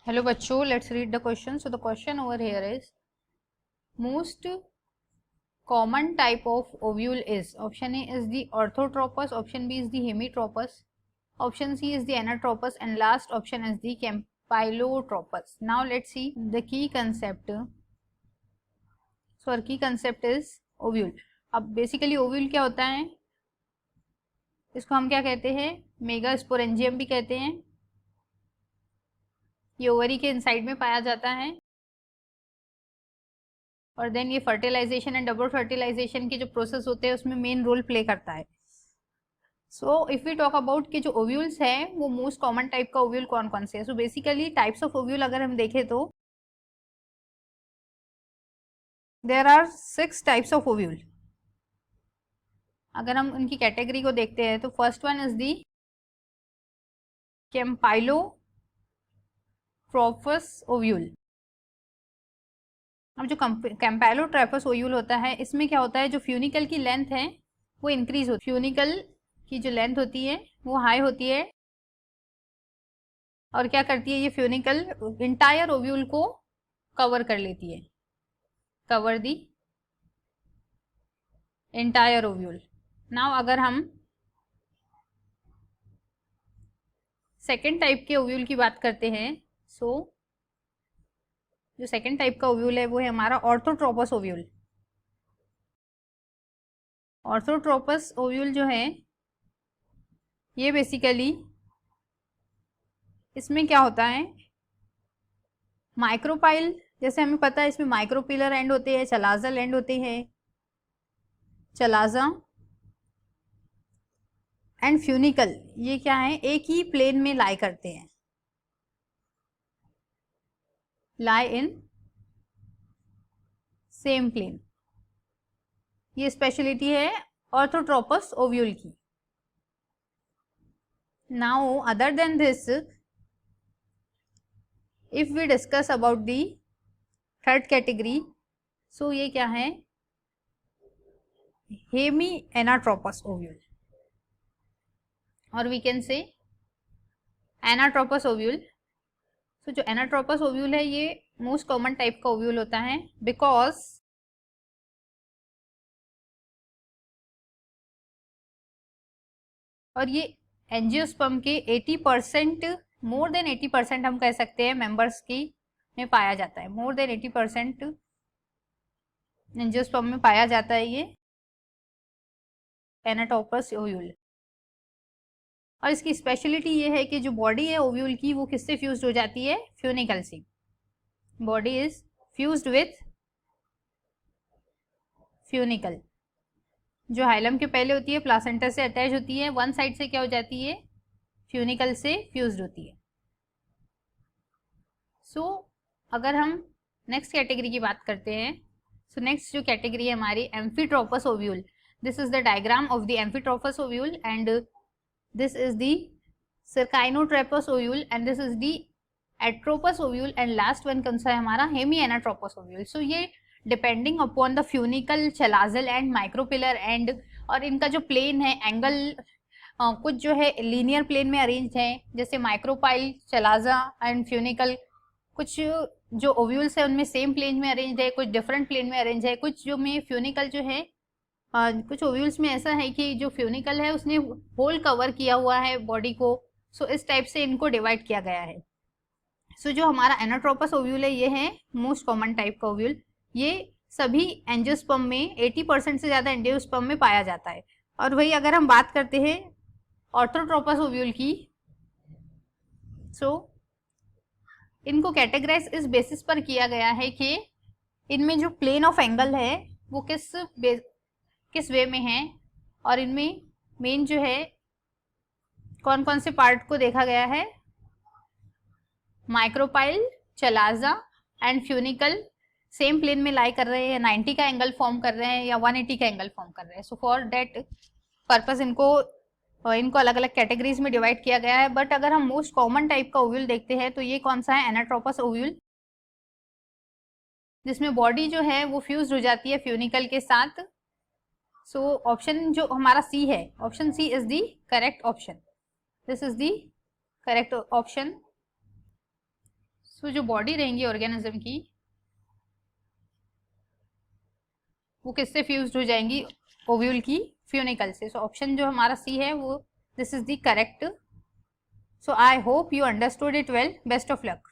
Hello बच्चों, let's read the question. So the question over here is most common type of ovule is option A is the orthotropous, option B is the hemitropous, option C is the anatropous, and last option is the campylotropous. Now let's see the key concept. So our key concept is ovule. अब basically ovule क्या होता है, इसको हम क्या कहते हैं, mega sporangium भी कहते हैं। ये ओवरी के इनसाइड में पाया जाता है और देन ये फर्टिलाइजेशन एंड डबल फर्टिलाइजेशन के जो प्रोसेस होते हैं उसमें मेन रोल प्ले करता है। So if we talk about कि जो ओव्यूल्स हैं वो मोस्ट कॉमन टाइप का ओव्यूल कौन कौन से है। So basically types of ovule अगर हम देखें तो there are 6 types of ovule. अगर हम उनकी कैटेगरी को देखते हैं तो first one is the campylotropous ovule. अब जो कैम्पाइलोट्रोपस ओव्यूल होता है इसमें क्या होता है, जो फ्यूनिकल की लेंथ है वो इंक्रीज होती है, फ्यूनिकल की जो लेंथ होती है वो हाई होती है और क्या करती है, ये फ्यूनिकल इंटायर ओव्यूल को कवर कर लेती है, cover the entire ovule. Now अगर हम सेकेंड टाइप के ओव्यूल की बात करते हैं, सो जो सेकेंड टाइप का ओव्यूल है वो है हमारा ऑर्थोट्रोपस ओव्यूल। ऑर्थोट्रोपस ओव्यूल जो है ये बेसिकली इसमें क्या होता है, माइक्रोपाइल, जैसे हमें पता है इसमें माइक्रोपिलर एंड होते हैं, चलाजल एंड होते हैं, चलाजा एंड फ्यूनिकल, ये क्या है एक ही प्लेन में लाई करते हैं, लाई इन सेम प्लेन। ये स्पेशलिटी है ऑर्थोट्रोपस ओव्यूल की। Now other than this if we discuss about the third category, so ये क्या है, हेमी एनाट्रोपस ओव्यूल और we can say anatropous ovule. So जो एनाट्रोपस ओव्यूल है ये मोस्ट कॉमन टाइप का ओव्यूल होता है बिकॉज और ये एंजियोस्पर्म के 80%, मोर देन 80% हम कह सकते हैं मेंबर्स की में पाया जाता है, मोर देन 80% एंजियोस्पर्म में पाया जाता है ये एनाट्रोपस ओव्यूल। और इसकी स्पेशलिटी ये है कि जो बॉडी है ओव्यूल की वो किससे फ्यूज्ड हो जाती है, फ्यूनिकल से। Body is fused with funicle, जो हाइलम के पहले होती है प्लासेंटा से अटैच होती है, वन साइड से क्या हो जाती है, फ्यूनिकल से फ्यूज्ड होती है। सो अगर हम नेक्स्ट कैटेगरी की बात करते हैं, सो नेक्स्ट जो कैटेगरी है हमारी amphitropous ovule. This is the diagram of the amphitropous ovule and this is the Circinotrapus ovule and this is the Atropus ovule and last one कौन सा है हमारा, Hemianatropus ovule। so ये depending upon the funicle, chalazal and micropillar end, और इनका जो plane है angle कुछ जो है लीनियर प्लेन में अरेंज है, जैसे माइक्रोपाइल, चलाजा एंड फ्यूनिकल, कुछ जो ओव्यूल्स है उनमें सेम प्लेन में अरेंज है, कुछ डिफरेंट प्लेन में अरेंज है, कुछ जो में फ्यूनिकल जो है कुछ ओव्यूल्स में ऐसा है कि जो फ्यूनिकल है उसने होल कवर किया हुआ है बॉडी को। सो इस टाइप से इनको डिवाइड किया गया है। सो जो हमारा एनाट्रोपस ओव्यूल है ये है मोस्ट कॉमन टाइप का ओव्यूल। ये सभी एंजियोस्पर्म में 80% से ज़्यादा एंजियोस्पर्म में पाया जाता है। और वही अगर हम बात करते हैं ऑर्थोट्रोपस ओव्यूल की, सो इनको कैटेगराइज इस बेसिस पर किया गया है कि इनमें जो प्लेन ऑफ एंगल है वो किस वे में है, और इनमें मेन जो है कौन कौन से पार्ट को देखा गया है, micropyle, chalaza and funicle same plane में लाई कर रहे हैं, 90 का एंगल फॉर्म कर रहे हैं या 180 का एंगल फॉर्म कर रहे हैं। सो फॉर दैट पर्पस इनको अलग अलग कैटेगरीज में डिवाइड किया गया है। बट अगर हम मोस्ट कॉमन टाइप का ओव्यूल देखते हैं तो ये कौन सा है, एनाट्रोपस ओव्यूल, जिसमें बॉडी जो है वो फ्यूज हो जाती है फ्यूनिकल के साथ। सो ऑप्शन जो हमारा सी है, option C is the correct option, this is the correct option. So जो बॉडी रहेंगी ऑर्गेनिज्म की वो किससे फ्यूज्ड हो जाएंगी, ओव्यूल की फ्यूनिकल से। सो ऑप्शन जो हमारा सी है वो this is the correct. So I hope you understood it well. Best of luck.